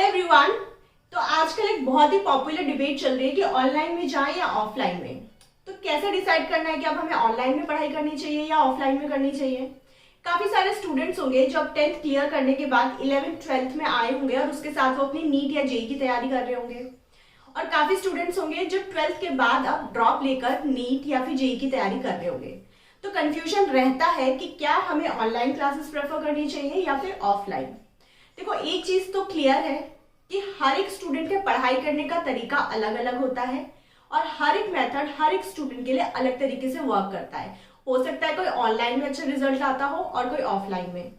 Hello everyone. तो आजकल एक बहुत ही पॉपुलर डिबेट चल रही है कि ऑनलाइन में जाएं या ऑफलाइन में। तो कैसे डिसाइड करना है कि अब हमें ऑनलाइन में पढ़ाई करनी चाहिए या ऑफलाइन में करनी चाहिए। काफी सारे स्टूडेंट्स होंगे जो अब 10th क्लियर करने के बाद 11th 12th में आए होंगे और उसके साथ वो अपनी नीट या जेई की तैयारी कर रहे होंगे। और काफी स्टूडेंट्स होंगे जो 12th के बाद अब ड्रॉप लेकर नीट या फिर जेई की तैयारी कर रहे होंगे। तो कंफ्यूजन रहता है कि क्या हमें ऑनलाइन क्लासेस प्रेफर करनी चाहिए या फिर ऑफलाइन। देखो, एक चीज तो क्लियर है कि हर एक स्टूडेंट के पढ़ाई करने का तरीका अलग अलग होता है और हर एक मेथड हर एक स्टूडेंट के लिए अलग तरीके से वर्क करता है। हो सकता है कोई ऑनलाइन में अच्छा रिजल्ट आता हो और कोई ऑफलाइन में।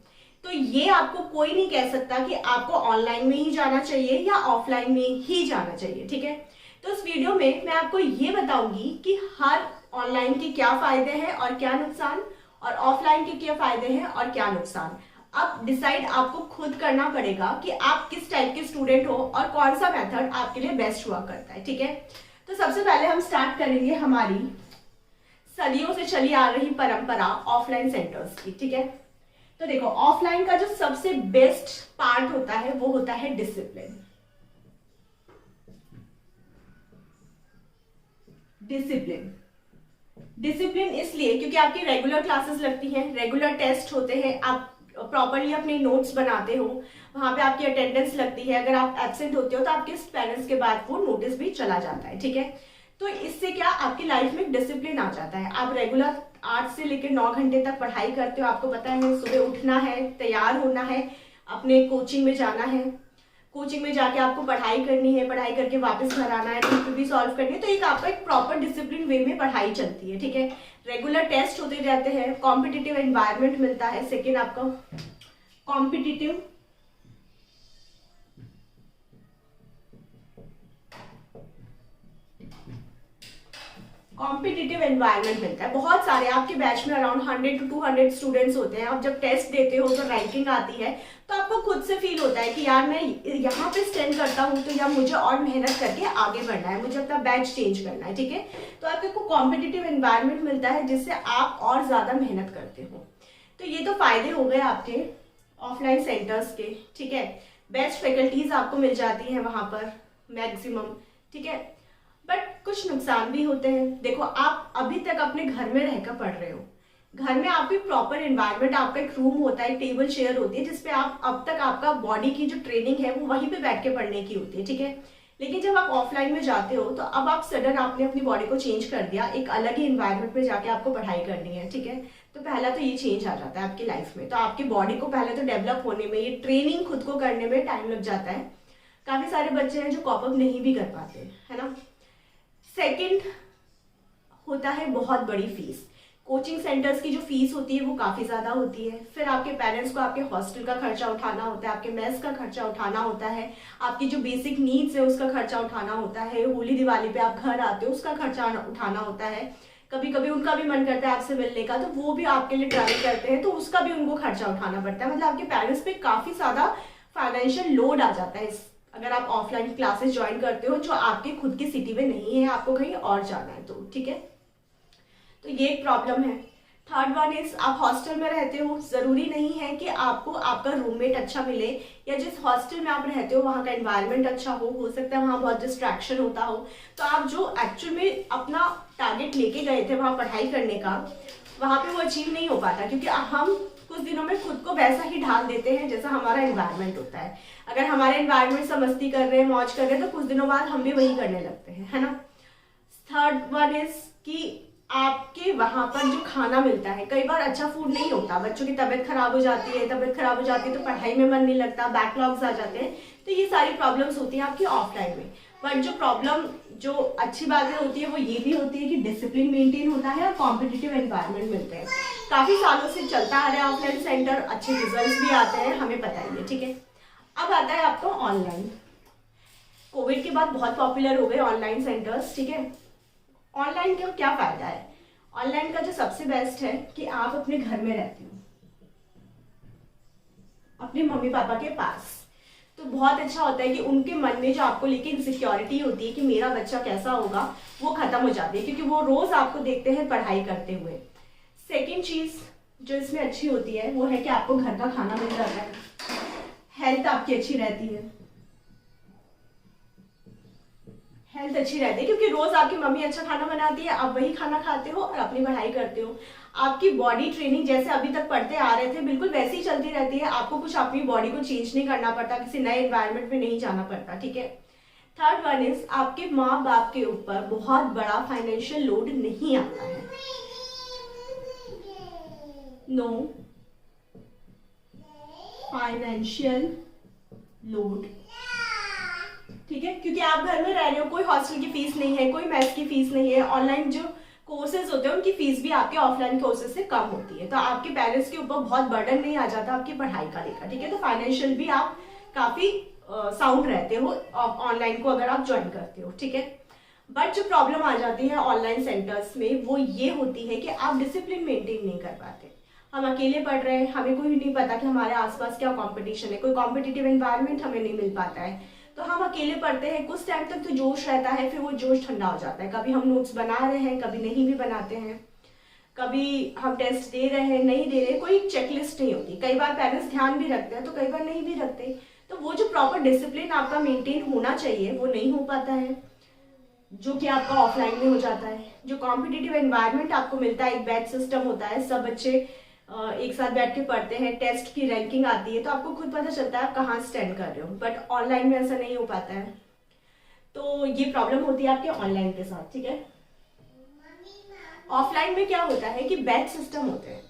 तो ये आपको कोई नहीं कह सकता कि आपको ऑनलाइन में ही जाना चाहिए या ऑफलाइन में ही जाना चाहिए, ठीक है। तो इस वीडियो में मैं आपको ये बताऊंगी कि हर ऑनलाइन के क्या फायदे हैं और क्या नुकसान, और ऑफलाइन के क्या फायदे हैं और क्या नुकसान। अब डिसाइड आपको खुद करना पड़ेगा कि आप किस टाइप के स्टूडेंट हो और कौन सा मेथड आपके लिए बेस्ट हुआ करता है, ठीक है। तो सबसे पहले हम स्टार्ट करेंगे हमारी सदियों से चली आ रही परंपरा ऑफलाइन सेंटर्स की, ठीक है। तो देखो, ऑफलाइन का जो सबसे बेस्ट पार्ट होता है वो होता है डिसिप्लिन। डिसिप्लिन डिसिप्लिन इसलिए क्योंकि आपकी रेगुलर क्लासेस लगती हैं, रेगुलर टेस्ट होते हैं, आप प्रॉपरली अपने नोट्स बनाते हो, वहां पे आपकी अटेंडेंस लगती है। अगर आप एब्सेंट होते हो तो आपके पेरेंट्स के बाद वो नोटिस भी चला जाता है, ठीक है। तो इससे क्या आपकी लाइफ में डिसिप्लिन आ जाता है। आप रेगुलर 8 से लेकर 9 घंटे तक पढ़ाई करते हो। आपको पता है सुबह उठना है, तैयार होना है, अपने कोचिंग में जाना है, कोचिंग में जाके आपको पढ़ाई करनी है, पढ़ाई करके वापस घर आना है, तो भी सॉल्व करनी है। तो एक आपका एक प्रॉपर डिसिप्लिन वे में पढ़ाई चलती है, ठीक है। रेगुलर टेस्ट होते रहते हैं, कॉम्पिटिटिव एनवायरनमेंट मिलता है। सेकेंड आपका कॉम्पिटिटिव कॉम्पिटिटिव एनवायरनमेंट मिलता है। बहुत सारे आपके बैच में अराउंड 100 to 200 स्टूडेंट्स होते हैं। आप जब टेस्ट देते हो तो रैंकिंग आती है, तो आपको खुद से फील होता है कि यार मैं यहाँ पे स्टैंड करता हूँ तो यार मुझे और मेहनत करके आगे बढ़ना है, मुझे अपना बैच चेंज करना है, ठीक है। तो आपको कॉम्पिटिटिव एनवायरनमेंट मिलता है जिससे आप और ज्यादा मेहनत करते हो। तो ये तो फायदे हो गए आपके ऑफलाइन सेंटर्स के, ठीक है। बेस्ट फैकल्टीज आपको मिल जाती हैं वहां पर मैक्सिमम, ठीक है। बट कुछ नुकसान भी होते हैं। देखो, आप अभी तक अपने घर में रहकर पढ़ रहे हो, घर में आपकी प्रॉपर एनवायरनमेंट, आपका एक रूम होता है, टेबल चेयर होती है जिसपे आप अब तक आपका बॉडी की जो ट्रेनिंग है वो वहीं पे बैठ के पढ़ने की होती है, ठीक है। लेकिन जब आप ऑफलाइन में जाते हो तो अब आप सडन आपने अपनी बॉडी को चेंज कर दिया, एक अलग ही एनवायरनमेंट में जाके आपको पढ़ाई करनी है, ठीक है। तो पहला तो ये चेंज आ जाता है आपकी लाइफ में। तो आपकी बॉडी को पहले तो डेवलप होने में, ये ट्रेनिंग खुद को करने में टाइम लग जाता है। काफी सारे बच्चे हैं जो कॉप अप नहीं भी कर पाते, है ना। सेकंड होता है बहुत बड़ी फीस। कोचिंग सेंटर्स की जो फीस होती है वो काफी ज्यादा होती है। फिर आपके पेरेंट्स को आपके हॉस्टल का खर्चा उठाना होता है, आपके मेस का खर्चा उठाना होता है, आपकी जो बेसिक नीड्स है उसका खर्चा उठाना होता है। होली दिवाली पे आप घर आते हो उसका खर्चा उठाना होता है। कभी कभी उनका भी मन करता है आपसे मिलने का, तो वो भी आपके लिए ट्रैवल करते हैं, तो उसका भी उनको खर्चा उठाना पड़ता है। मतलब आपके पेरेंट्स पे काफी ज्यादा फाइनेंशियल लोड आ जाता है अगर आप ऑफलाइन क्लासेस ज्वाइन करते हो जो आपके खुद की सिटी में नहीं है, आपको कहीं और जाना है तो, ठीक है। तो ये एक प्रॉब्लम है। थर्ड वन इज आप हॉस्टल में रहते हो, जरूरी नहीं है कि आपको आपका रूममेट अच्छा मिले या जिस हॉस्टल में आप रहते हो वहां का एनवायरनमेंट अच्छा हो सकता है वहां बहुत डिस्ट्रैक्शन होता हो। तो आप जो एक्चुअल में अपना टारगेट लेके गए थे वहां पढ़ाई करने का, वहां पे वो अचीव नहीं हो पाता, क्योंकि हम कुछ दिनों में खुद को वैसा ही ढाल देते हैं जैसा हमारा एनवायरनमेंट होता है। अगर हमारे एनवायरनमेंट से मस्ती कर रहे हैं, मौज कर रहे हैं, तो कुछ दिनों बाद हम भी वही करने लगते हैं, है ना। थर्ड वन इज कि आपके वहां पर जो खाना मिलता है, कई बार अच्छा फूड नहीं होता, बच्चों की तबीयत खराब हो जाती है, तबीयत खराब हो जाती है तो पढ़ाई में मन नहीं लगता, बैकलॉग्स आ जाते हैं। तो ये सारी प्रॉब्लम्स होती हैं आपकी ऑफलाइन में। बट जो प्रॉब्लम, जो अच्छी बातें होती है वो ये भी होती है कि डिसिप्लिन मेंटेन होता है और कॉम्पिटिटिव एनवायरनमेंट मिलते हैं। काफी सालों से चलता आ रहा है ऑफलाइन सेंटर, अच्छे रिजल्ट्स भी आते हैं, हमें पता ही है, ठीक है। अब आता है आपको ऑनलाइन। कोविड के बाद बहुत पॉपुलर हो गए ऑनलाइन सेंटर्स, ठीक है। ऑनलाइन का क्या फायदा है? ऑनलाइन का जो सबसे बेस्ट है कि आप अपने घर में रहते हो, अपने मम्मी पापा के पास। तो बहुत अच्छा होता है कि उनके मन में जो आपको लेके इनसिक्योरिटी होती है कि मेरा बच्चा कैसा होगा, वो खत्म हो जाती है, क्योंकि वो रोज आपको देखते हैं पढ़ाई करते हुए। सेकेंड चीज जो इसमें अच्छी होती है वो है कि आपको घर का खाना मिल जाता है, हेल्थ आपकी अच्छी रहती है, हेल्थ अच्छी रहती है, क्योंकि रोज आपकी मम्मी अच्छा खाना बनाती है, आप वही खाना खाते हो और अपनी पढ़ाई करते हो। आपकी बॉडी ट्रेनिंग जैसे अभी तक पढ़ते आ रहे थे बिल्कुल वैसी ही चलती रहती है, आपको कुछ अपनी बॉडी को चेंज नहीं करना पड़ता, किसी नए एनवायरनमेंट में नहीं जाना पड़ता, ठीक है। थर्ड वन इज आपके माँ बाप के ऊपर बहुत बड़ा फाइनेंशियल लोड नहीं आता है। नो फाइनेंशियल लोड, ठीक है, क्योंकि आप घर में रह रहे हो, कोई हॉस्टल की फीस नहीं है, कोई मेस की फीस नहीं है, ऑनलाइन जो कोर्सेज होते हैं उनकी फीस भी आपके ऑफलाइन कोर्सेज से कम होती है, तो आपके पेरेंट्स के ऊपर बहुत बर्डन नहीं आ जाता आपकी पढ़ाई का लेकर, ठीक है। तो फाइनेंशियल भी आप काफी साउंड रहते हो ऑनलाइन को अगर आप ज्वाइन करते हो, ठीक है। बट जो प्रॉब्लम आ जाती है ऑनलाइन सेंटर्स में वो ये होती है कि आप डिसिप्लिन मेंटेन नहीं कर पाते। हम अकेले पढ़ रहे हैं, हमें कोई नहीं पता कि हमारे आसपास क्या कंपटीशन है, कोई कॉम्पिटिटिव एनवायरनमेंट हमें नहीं मिल पाता है, तो हम अकेले पढ़ते हैं, कुछ टाइम तक तो जोश रहता है, फिर वो जोश ठंडा हो जाता है। कभी हम नोट्स बना रहे हैं, कभी नहीं भी बनाते हैं, कभी हम टेस्ट दे रहे हैं, नहीं दे रहे, कोई चेकलिस्ट नहीं होती। कई बार पेरेंट्स ध्यान भी रखते हैं तो कई बार नहीं भी रखते, तो वो जो प्रॉपर डिसिप्लिन आपका मेंटेन होना चाहिए वो नहीं हो पाता है, जो कि आपका ऑफलाइन में हो जाता है। जो कॉम्पिटिटिव एनवायरनमेंट आपको मिलता है, एक बैच सिस्टम होता है, सब बच्चे एक साथ बैठ के पढ़ते हैं, टेस्ट की रैंकिंग आती है, तो आपको खुद पता चलता है आप कहाँ स्टैंड कर रहे हो, बट ऑनलाइन में ऐसा नहीं हो पाता है। तो ये प्रॉब्लम होती है आपके ऑनलाइन के साथ, ठीक है। ऑफलाइन में क्या होता है कि बैच सिस्टम होते हैं।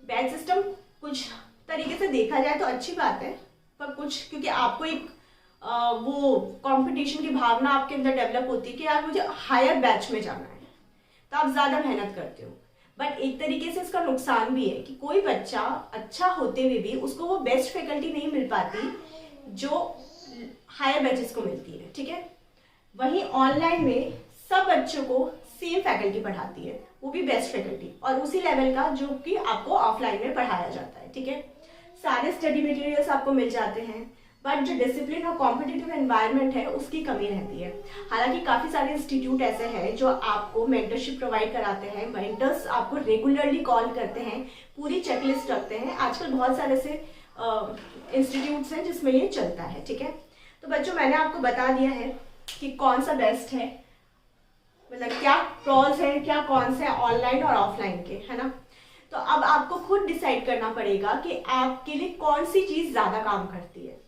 बैच सिस्टम कुछ तरीके से देखा जाए तो अच्छी बात है, पर कुछ क्योंकि आपको एक वो कंपटीशन की भावना आपके अंदर डेवलप होती है कि यार मुझे हायर बैच में जाना है, तो आप ज्यादा मेहनत करते हो। बट एक तरीके से इसका नुकसान भी है कि कोई बच्चा अच्छा होते हुए भी उसको वो बेस्ट फैकल्टी नहीं मिल पाती जो हायर बैचेस को मिलती है, ठीक है। वहीं ऑनलाइन में सब बच्चों को सेम फैकल्टी पढ़ाती है, वो भी बेस्ट फैकल्टी और उसी लेवल का जो कि आपको ऑफलाइन में पढ़ाया जाता है, ठीक है। सारे स्टडी मटेरियल्स आपको मिल जाते हैं, बट जो डिसिप्लिन और कॉम्पिटिटिव एनवायरनमेंट है उसकी कमी रहती है। हालांकि काफी सारे इंस्टीट्यूट ऐसे हैं जो आपको मेंटरशिप प्रोवाइड कराते हैं, मेंटर्स आपको रेगुलरली कॉल करते हैं, पूरी चेकलिस्ट रखते हैं। आजकल बहुत सारे ऐसे इंस्टीट्यूट्स हैं जिसमें ये चलता है, ठीक है। तो बच्चों मैंने आपको बता दिया है कि कौन सा बेस्ट है, मतलब क्या प्रॉस है, क्या कॉन्स है ऑनलाइन और ऑफलाइन के, है ना। तो अब आपको खुद डिसाइड करना पड़ेगा कि आपके लिए कौन सी चीज ज्यादा काम करती है।